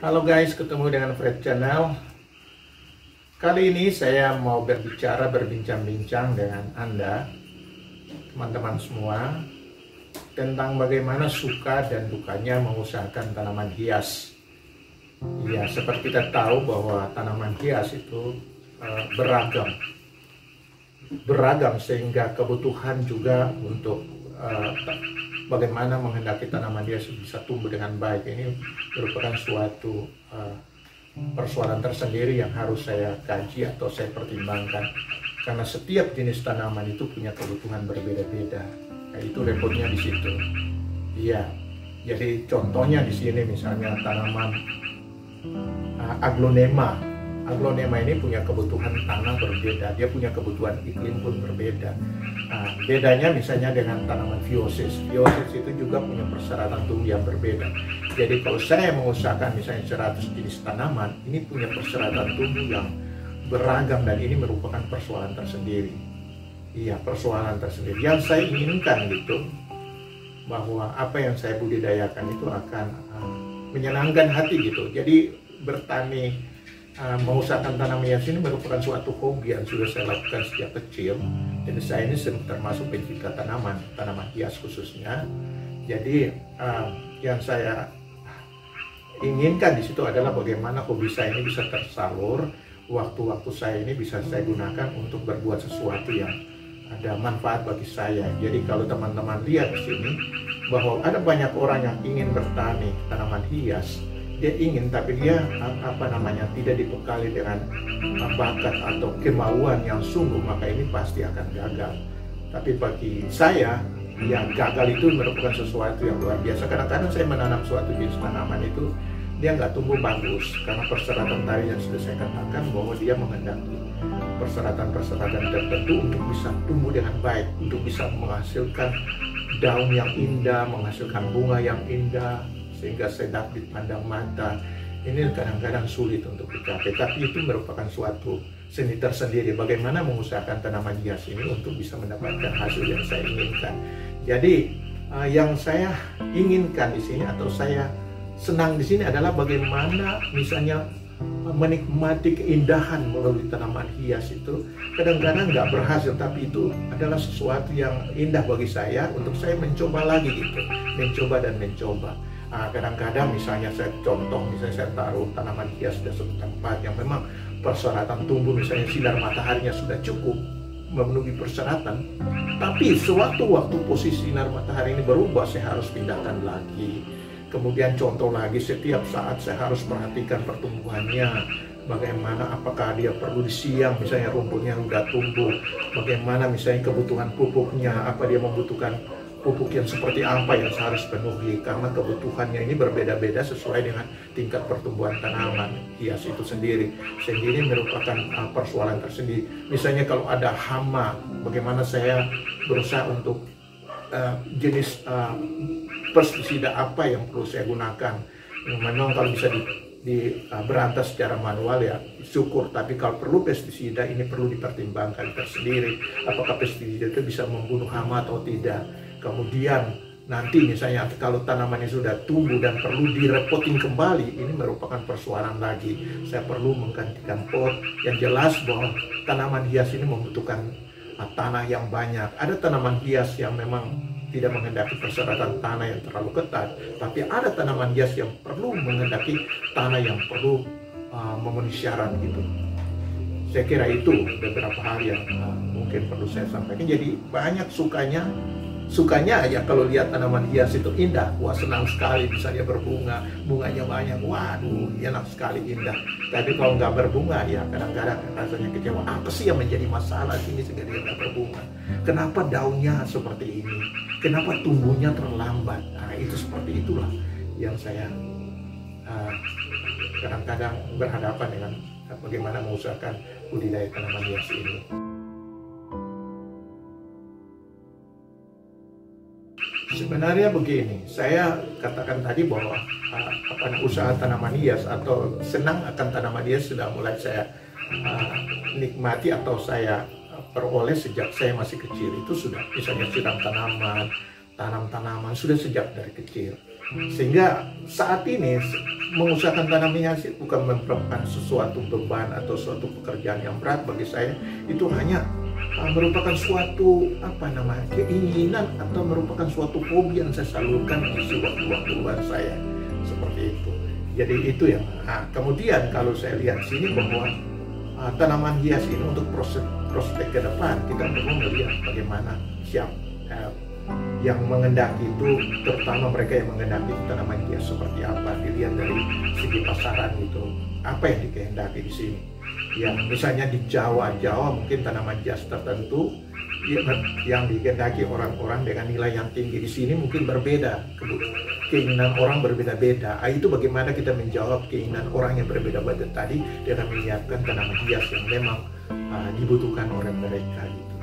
Halo guys, ketemu dengan Fred Channel. Kali ini saya mau berbincang-bincang dengan Anda, teman-teman semua, tentang bagaimana suka dan dukanya mengusahakan tanaman hias. Ya, seperti kita tahu bahwa tanaman hias itu beragam sehingga kebutuhan juga untuk bagaimana menghendaki tanaman hias bisa tumbuh dengan baik ini merupakan suatu persoalan tersendiri yang harus saya kaji atau saya pertimbangkan, karena setiap jenis tanaman itu punya kebutuhan berbeda-beda. Nah, itu repotnya di situ. Iya, jadi contohnya di sini misalnya tanaman aglonema. Aglonema ini punya kebutuhan tanah berbeda, dia punya kebutuhan iklim pun berbeda. Nah, bedanya misalnya dengan tanaman viosis. Viosis itu juga punya persyaratan tumbuh yang berbeda. Jadi kalau saya mengusahakan misalnya 100 jenis tanaman, ini punya persyaratan tumbuh yang beragam dan ini merupakan persoalan tersendiri. Iya, persoalan tersendiri. Yang saya inginkan gitu, bahwa apa yang saya budidayakan itu akan menyenangkan hati gitu. Jadi bertani, mengusahakan tanaman hias ini merupakan suatu hobi yang sudah saya lakukan sejak kecil. Dan saya ini termasuk pencipta tanaman hias khususnya. Jadi yang saya inginkan di situ adalah bagaimana hobi saya ini bisa tersalur, waktu-waktu saya ini bisa saya gunakan untuk berbuat sesuatu yang ada manfaat bagi saya. Jadi kalau teman-teman lihat di sini bahwa ada banyak orang yang ingin bertani tanaman hias, dia ingin tapi dia tidak dibekali dengan bakat atau kemauan yang sungguh, maka ini pasti akan gagal. Tapi bagi saya, yang gagal itu merupakan sesuatu yang luar biasa. Kadang-kadang saya menanam suatu jenis tanaman itu dia nggak tumbuh bagus karena persyaratan tadi yang sudah saya katakan, bahwa dia menghendaki persyaratan tertentu untuk bisa tumbuh dengan baik, untuk bisa menghasilkan daun yang indah, menghasilkan bunga yang indah sehingga sedap dipandang mata. Ini kadang-kadang sulit untuk dicapai, tapi itu merupakan suatu seni tersendiri bagaimana mengusahakan tanaman hias ini untuk bisa mendapatkan hasil yang saya inginkan. Jadi yang saya inginkan di sini atau saya senang di sini adalah bagaimana misalnya menikmati keindahan melalui tanaman hias itu. Kadang-kadang nggak berhasil, tapi itu adalah sesuatu yang indah bagi saya untuk saya mencoba lagi gitu, mencoba dan mencoba. Kadang-kadang misalnya saya taruh tanaman hias di suatu tempat yang memang persyaratan tumbuh, misalnya sinar mataharinya sudah cukup memenuhi persyaratan, tapi sewaktu-waktu posisi sinar matahari ini berubah, saya harus pindahkan lagi. Kemudian contoh lagi, setiap saat saya harus perhatikan pertumbuhannya, bagaimana, apakah dia perlu di siang, misalnya rumputnya sudah tumbuh, bagaimana misalnya kebutuhan pupuknya, apa dia membutuhkan pupuk yang seperti apa yang harus penuhi, karena kebutuhannya ini berbeda-beda sesuai dengan tingkat pertumbuhan tanaman hias itu sendiri. Sehingga ini merupakan persoalan tersendiri. Misalnya kalau ada hama, bagaimana saya berusaha untuk jenis pestisida apa yang perlu saya gunakan. Memang kalau bisa berantas secara manual ya syukur, tapi kalau perlu pestisida ini perlu dipertimbangkan tersendiri, apakah pestisida itu bisa membunuh hama atau tidak. Kemudian nanti misalnya kalau tanamannya sudah tumbuh dan perlu direpoting kembali, ini merupakan persoalan lagi. Saya perlu menggantikan pot. Yang jelas bahwa tanaman hias ini membutuhkan tanah yang banyak. Ada tanaman hias yang memang tidak menghendaki persyaratan tanah yang terlalu ketat, tapi ada tanaman hias yang perlu menghendaki tanah yang perlu memenuhi syarat gitu. Saya kira itu beberapa hal yang mungkin perlu saya sampaikan. Jadi banyak sukanya aja kalau lihat tanaman hias itu indah, wah senang sekali, bisa dia berbunga, bunganya banyak, waduh enak sekali, indah. Tapi kalau nggak berbunga ya kadang-kadang rasanya kecewa. Apa sih yang menjadi masalah sini sehingga dia nggak berbunga? Kenapa daunnya seperti ini? Kenapa tumbuhnya terlambat? Nah, itu seperti itulah yang saya kadang-kadang berhadapan dengan bagaimana mengusahakan budidaya tanaman hias ini. Sebenarnya begini, saya katakan tadi bahwa usaha tanaman hias atau senang akan tanaman hias sudah mulai saya nikmati atau saya peroleh sejak saya masih kecil. Itu sudah misalnya siram tanaman, tanam tanaman sudah sejak dari kecil. Sehingga saat ini mengusahakan tanam hias bukan merupakan sesuatu beban atau suatu pekerjaan yang berat bagi saya. Itu hanya merupakan suatu keinginan atau merupakan suatu hobi yang saya salurkan mengisi waktu-waktu luang saya, seperti itu. Jadi itu yang kemudian kalau saya lihat sini bahwa tanaman hias ini untuk prospek ke depan, kita perlu melihat bagaimana yang mengendaki itu, terutama mereka yang mengendaki tanaman hias seperti apa, dilihat dari segi pasaran itu, apa yang dikehendaki di sini. Ya, misalnya di Jawa mungkin tanaman hias tertentu yang dikehendaki orang-orang dengan nilai yang tinggi, di sini mungkin berbeda, keinginan orang berbeda-beda. Itu bagaimana kita menjawab keinginan orang yang berbeda-beda tadi dengan menyiapkan tanaman hias yang memang dibutuhkan oleh mereka gitu.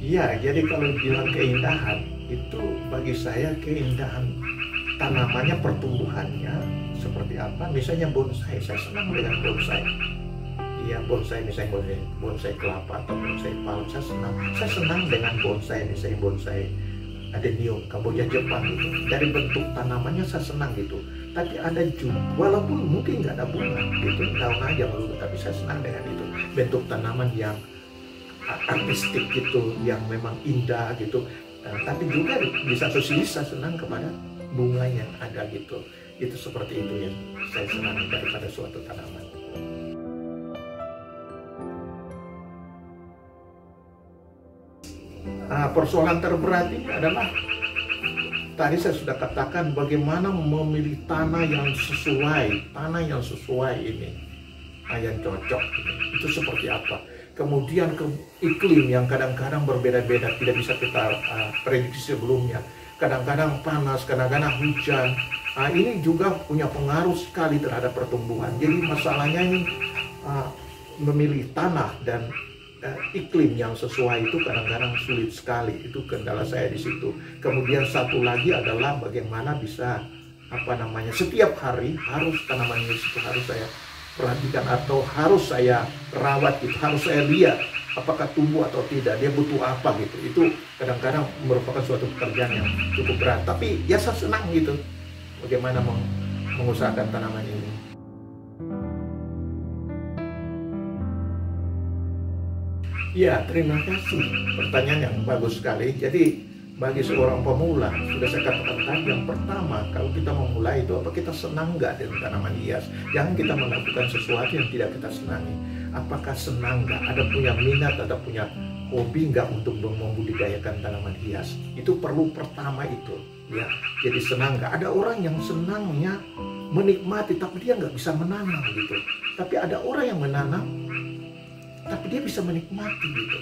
Iya, jadi kalau bilang keindahan itu bagi saya keindahan tanamannya, pertumbuhannya seperti apa. Misalnya bonsai, saya senang dengan bonsai. Iya, bonsai misalnya bonsai kelapa atau bonsai palem, saya senang dengan bonsai, misalnya bonsai adenium Kamboja Jepang itu. Dari bentuk tanamannya saya senang gitu. Tapi ada juga, walaupun mungkin nggak ada bunga gitu, daun aja melulu, tapi saya senang dengan itu. Bentuk tanaman yang artistik gitu, yang memang indah gitu. Tapi juga di satu sisi saya senang kepada bunga yang ada gitu. Itu seperti itu yang saya senang daripada suatu tanaman. Persoalan terberat ini adalah tadi saya sudah katakan bagaimana memilih tanah yang sesuai ini, yang cocok itu seperti apa. Kemudian iklim yang kadang-kadang berbeda-beda, tidak bisa kita prediksi sebelumnya. Kadang-kadang panas, kadang-kadang hujan. Ini juga punya pengaruh sekali terhadap pertumbuhan. Jadi masalahnya ini memilih tanah dan iklim yang sesuai itu kadang-kadang sulit sekali. Itu kendala saya di situ. Kemudian satu lagi adalah bagaimana bisa setiap hari harus tanaman ini harus saya perhatikan atau harus saya rawat gitu, harus saya lihat apakah tumbuh atau tidak, dia butuh apa gitu. Itu kadang-kadang merupakan suatu pekerjaan yang cukup berat, tapi ya saya senang gitu bagaimana mengusahakan tanaman ini. Ya, terima kasih, pertanyaan yang bagus sekali. Jadi bagi seorang pemula, sudah saya katakan tadi, yang pertama, kalau kita memulai itu apa kita senang nggak dengan tanaman hias. Jangan kita melakukan sesuatu yang tidak kita senangi. Apakah senang nggak, ada punya minat, ada punya hobi nggak untuk membudidayakan tanaman hias. Itu perlu pertama itu ya. Jadi senang nggak, ada orang yang senangnya menikmati tapi dia nggak bisa menanam gitu. Tapi ada orang yang menanam tapi dia bisa menikmati gitu.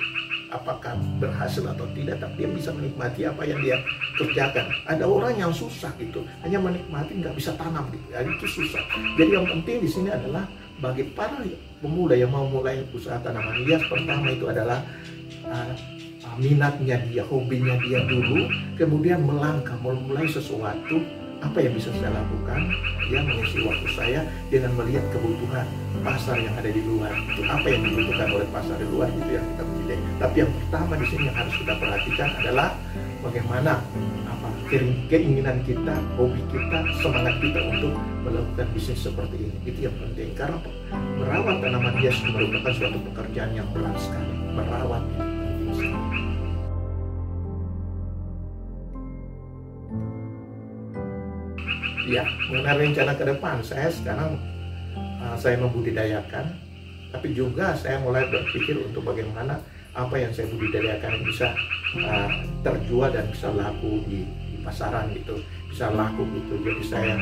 Apakah berhasil atau tidak, tapi dia bisa menikmati apa yang dia kerjakan. Ada orang yang susah gitu, hanya menikmati, nggak bisa tanam gitu. Itu susah. Jadi yang penting di sini adalah bagi para pemula yang mau mulai usaha tanaman hias, pertama itu adalah minatnya dia, hobinya dia dulu, kemudian melangkah, memulai sesuatu. Apa yang bisa saya lakukan? Ya, mengisi waktu saya dengan melihat kebutuhan pasar yang ada di luar. Itu apa yang dibutuhkan oleh pasar di luar, itu yang kita pilih. Tapi yang pertama di sini yang harus kita perhatikan adalah bagaimana keinginan kita, hobi kita, semangat kita untuk melakukan bisnis seperti ini. Itu yang penting, karena merawat tanaman hias merupakan suatu pekerjaan yang berat sekali. Merawat itu penting sekali. Ya, mengenai rencana ke depan, saya sekarang saya membudidayakan, tapi juga saya mulai berpikir untuk bagaimana apa yang saya budidayakan bisa terjual dan bisa laku di pasaran gitu, bisa laku gitu. Jadi saya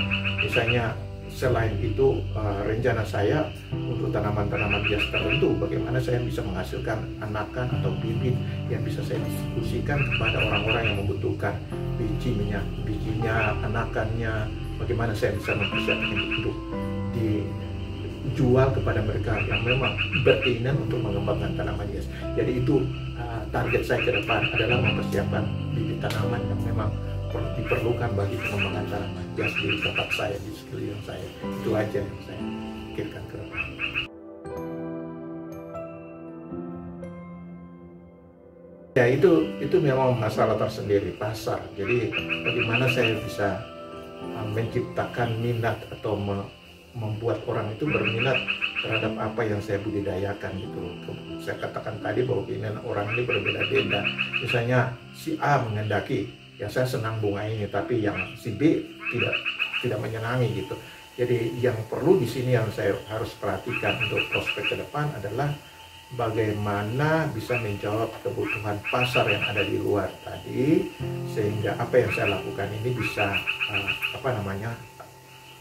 misalnya selain itu rencana saya untuk tanaman-tanaman hias tertentu, bagaimana saya bisa menghasilkan anakan atau bibit yang bisa saya distribusikan kepada orang-orang yang membutuhkan bijinya, anakannya. Bagaimana saya bisa mempersiapkan untuk dijual kepada mereka yang memang berkeinginan untuk mengembangkan tanaman hias. Jadi itu target saya ke depan adalah mempersiapkan bibit tanaman yang memang diperlukan bagi pengembangan tanaman hias di tempat saya, di sekeliling saya. Itu aja yang saya pikirkan ke depan. Ya itu memang masalah tersendiri pasar. Jadi bagaimana saya bisa menciptakan minat atau membuat orang itu berminat terhadap apa yang saya budidayakan gitu. Saya katakan tadi bahwa keinginan orang ini berbeda-beda. Misalnya si A menghendaki, ya saya senang bunga ini, tapi yang si B tidak menyenangi gitu. Jadi yang perlu di sini yang saya harus perhatikan untuk prospek ke depan adalah bagaimana bisa menjawab kebutuhan pasar yang ada di luar tadi, sehingga apa yang saya lakukan ini bisa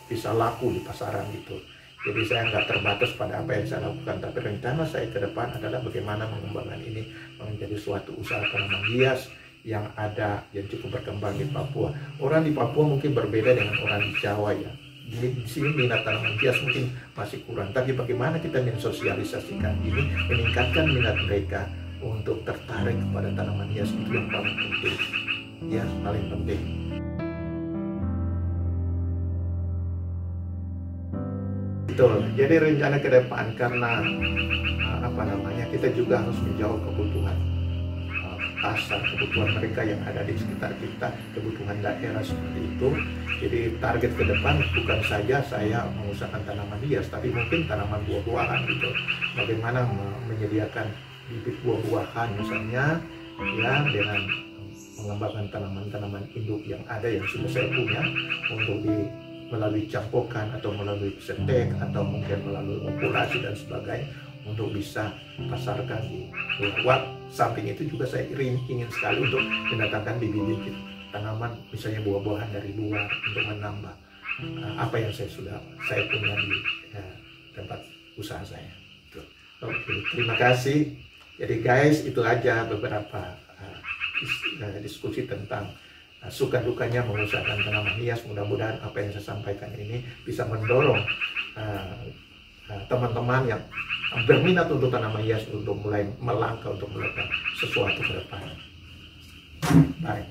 bisa laku di pasaran gitu. Jadi saya nggak terbatas pada apa yang saya lakukan, tapi rencana saya ke depan adalah bagaimana mengembangkan ini menjadi suatu usaha tanaman hias yang cukup berkembang di Papua. Orang di Papua mungkin berbeda dengan orang di Jawa ya. Di sini minat tanaman hias mungkin masih kurang, tapi bagaimana kita mensosialisasikan ini, meningkatkan minat mereka untuk tertarik kepada tanaman hias, itu yang paling penting. Ya, paling penting. Betul. Jadi rencana ke depan karena kita juga harus menjawab kebutuhan pasar, kebutuhan mereka yang ada di sekitar kita, kebutuhan daerah seperti itu. Jadi target ke depan bukan saja saya mengusahakan tanaman hias, tapi mungkin tanaman buah-buahan gitu. Bagaimana menyediakan bibit buah-buahan misalnya, ya, dengan mengembangkan tanaman-tanaman induk yang ada yang sudah saya punya untuk melalui campukan atau melalui setek atau mungkin melalui okulasi dan sebagainya untuk bisa pasarkan di luar. Samping itu juga saya ingin sekali untuk mendatangkan bibit-bibit tanaman, misalnya buah-buahan dari luar untuk menambah apa yang saya punya di tempat usaha saya. Oke, terima kasih. Jadi guys, itu aja beberapa diskusi tentang suka dukanya mengusahakan tanaman hias. Mudah-mudahan apa yang saya sampaikan ini bisa mendorong teman-teman yang berminat untuk tanaman hias untuk mulai melangkah untuk melakukan sesuatu ke depan. Baik.